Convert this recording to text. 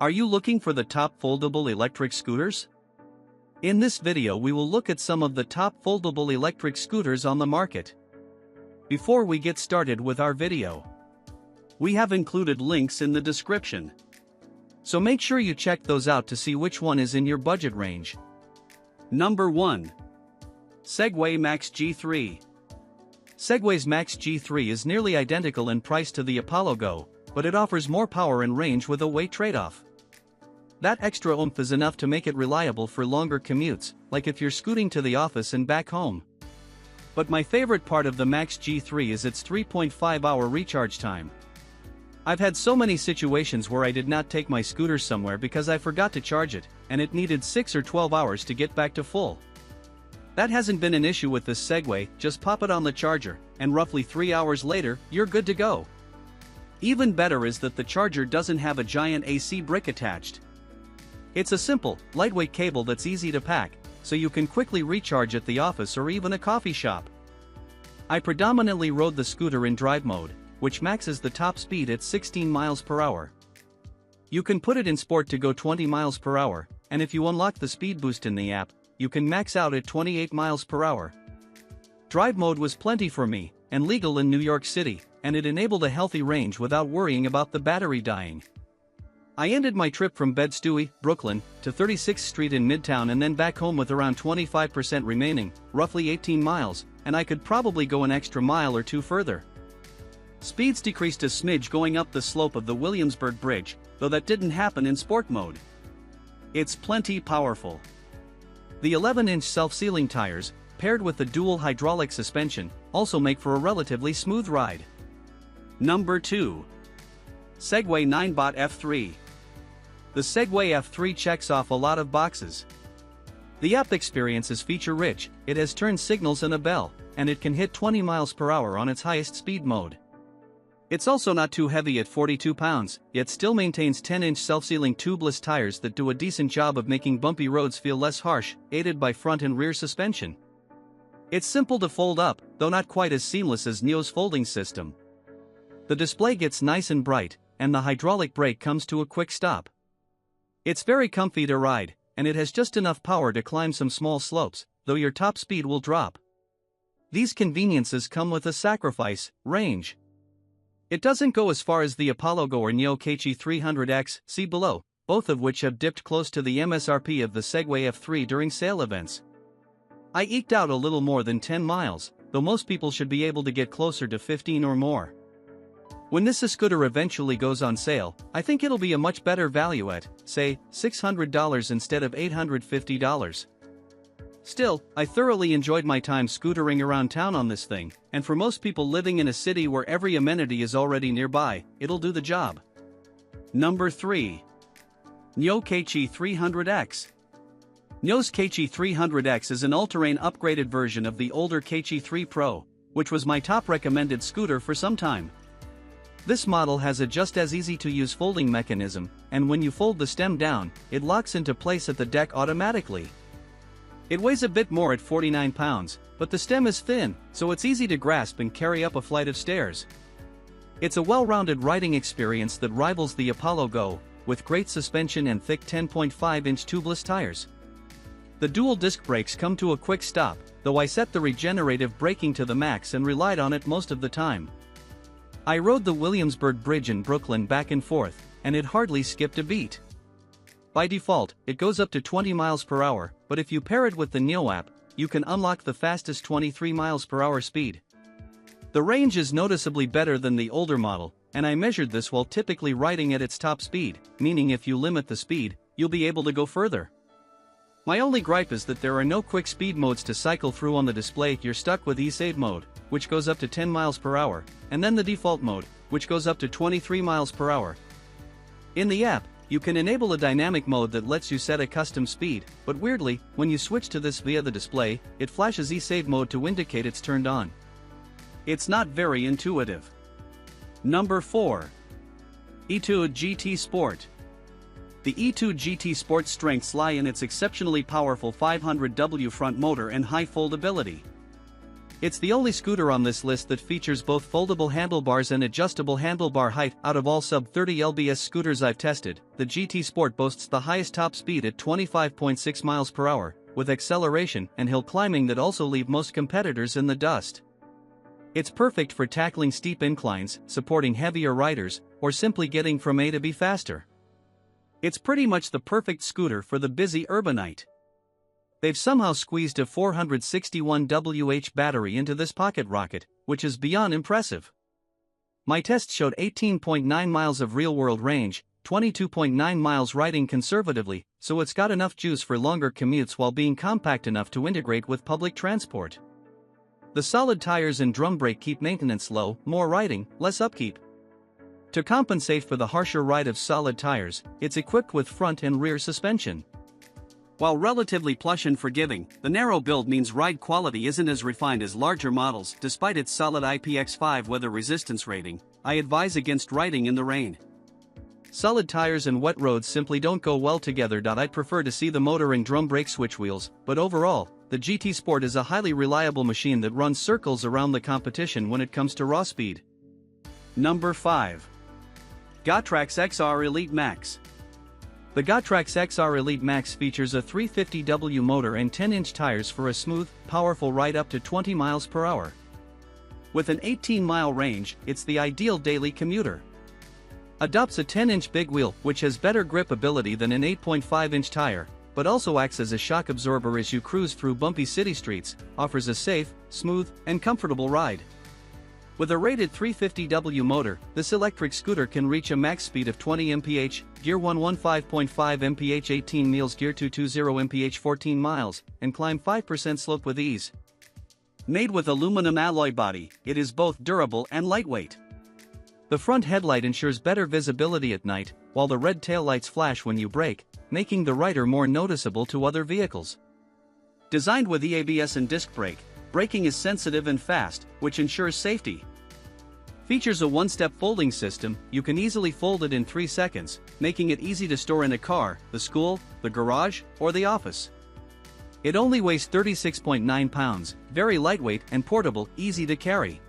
Are you looking for the top foldable electric scooters? In this video we will look at some of the top foldable electric scooters on the market. Before we get started with our video, we have included links in the description. So make sure you check those out to see which one is in your budget range. Number 1. Segway Max G3. Segway's Max G3 is nearly identical in price to the Apollo Go, but it offers more power and range with a weight trade-off. That extra oomph is enough to make it reliable for longer commutes, like if you're scooting to the office and back home. But my favorite part of the Max G3 is its 3.5-hour recharge time. I've had so many situations where I did not take my scooter somewhere because I forgot to charge it, and it needed 6 or 12 hours to get back to full. That hasn't been an issue with this Segway. Just pop it on the charger, and roughly 3 hours later, you're good to go. Even better is that the charger doesn't have a giant AC brick attached. It's a simple, lightweight cable that's easy to pack, so you can quickly recharge at the office or even a coffee shop. I predominantly rode the scooter in drive mode, which maxes the top speed at 16 miles per hour. You can put it in sport to go 20 miles per hour, and if you unlock the speed boost in the app, you can max out at 28 miles per hour. Drive mode was plenty for me, and legal in New York City, and it enabled a healthy range without worrying about the battery dying. I ended my trip from Bed-Stuy, Brooklyn, to 36th Street in Midtown and then back home with around 25% remaining, roughly 18 miles, and I could probably go an extra mile or two further. Speeds decreased a smidge going up the slope of the Williamsburg Bridge, though that didn't happen in sport mode. It's plenty powerful. The 11-inch self-sealing tires, paired with the dual hydraulic suspension, also make for a relatively smooth ride. Number 2. Segway Ninebot F3. The Segway F3 checks off a lot of boxes. The app experience is feature-rich, it has turn signals and a bell, and it can hit 20 miles per hour on its highest speed mode. It's also not too heavy at 42 pounds, yet still maintains 10-inch self-sealing tubeless tires that do a decent job of making bumpy roads feel less harsh, aided by front and rear suspension. It's simple to fold up, though not quite as seamless as Niu's folding system. The display gets nice and bright, and the hydraulic brake comes to a quick stop. It's very comfy to ride, and it has just enough power to climb some small slopes, though your top speed will drop. These conveniences come with a sacrifice: range. It doesn't go as far as the Apollo Go or Niu KQi 300X, see below, both of which have dipped close to the MSRP of the Segway F3 during sale events. I eked out a little more than 10 miles, though most people should be able to get closer to 15 or more. When this scooter eventually goes on sale, I think it'll be a much better value at, say, $600 instead of $850. Still, I thoroughly enjoyed my time scootering around town on this thing, and for most people living in a city where every amenity is already nearby, it'll do the job. Number 3. Niu KQi 300X. Niu's KQi 300X is an all-terrain upgraded version of the older KQi 3 Pro, which was my top recommended scooter for some time. This model has a just as easy-to-use folding mechanism, and when you fold the stem down, it locks into place at the deck automatically. It weighs a bit more at 49 pounds, but the stem is thin, so it's easy to grasp and carry up a flight of stairs. It's a well-rounded riding experience that rivals the Apollo Go, with great suspension and thick 10.5-inch tubeless tires. The dual disc brakes come to a quick stop, though I set the regenerative braking to the max and relied on it most of the time. I rode the Williamsburg Bridge in Brooklyn back and forth, and it hardly skipped a beat. By default, it goes up to 20 miles per hour, but if you pair it with the Niu app, you can unlock the fastest 23 miles per hour speed. The range is noticeably better than the older model, and I measured this while typically riding at its top speed, meaning if you limit the speed, you'll be able to go further. My only gripe is that there are no quick speed modes to cycle through on the display. You're stuck with E-Save mode, which goes up to 10 miles per hour, and then the default mode, which goes up to 23 miles per hour. In the app, you can enable a dynamic mode that lets you set a custom speed, but weirdly, when you switch to this via the display, it flashes E-Save mode to indicate it's turned on. It's not very intuitive. Number 4. E-TWOW GT Sport. The E-TWOW GT Sport's strengths lie in its exceptionally powerful 500W front motor and high foldability. It's the only scooter on this list that features both foldable handlebars and adjustable handlebar height. Out of all sub-30 lbs scooters I've tested, the GT Sport boasts the highest top speed at 25.6 miles per hour, with acceleration and hill climbing that also leave most competitors in the dust. It's perfect for tackling steep inclines, supporting heavier riders, or simply getting from A to B faster. It's pretty much the perfect scooter for the busy urbanite. They've somehow squeezed a 461 Wh battery into this pocket rocket, which is beyond impressive. My test showed 18.9 miles of real-world range, 22.9 miles riding conservatively, so it's got enough juice for longer commutes while being compact enough to integrate with public transport. The solid tires and drum brake keep maintenance low, more riding, less upkeep. To compensate for the harsher ride of solid tires, it's equipped with front and rear suspension. While relatively plush and forgiving, the narrow build means ride quality isn't as refined as larger models. Despite its solid IPX5 weather resistance rating, I advise against riding in the rain. Solid tires and wet roads simply don't go well together. I'd prefer to see the motor and drum brake switch wheels, but overall, the GT Sport is a highly reliable machine that runs circles around the competition when it comes to raw speed. Number 5. Gotrax XR ELITE MAX. The Gotrax XR ELITE MAX features a 350W motor and 10-inch tires for a smooth, powerful ride up to 20 miles per hour. With an 18-mile range, it's the ideal daily commuter. Adopts a 10-inch big wheel, which has better grip ability than an 8.5-inch tire, but also acts as a shock absorber as you cruise through bumpy city streets, offers a safe, smooth, and comfortable ride. With a rated 350W motor, this electric scooter can reach a max speed of 20 mph, Gear 1 15.5 mph 18 miles, Gear 2 20 mph 14 miles, and climb 5% slope with ease. Made with aluminum alloy body, it is both durable and lightweight. The front headlight ensures better visibility at night, while the red taillights flash when you brake, making the rider more noticeable to other vehicles. Designed with EABS and disc brake, braking is sensitive and fast, which ensures safety. Features a one-step folding system. You can easily fold it in 3 seconds, making it easy to store in a car, the school, the garage, or the office. It only weighs 36.9 pounds, very lightweight and portable, easy to carry.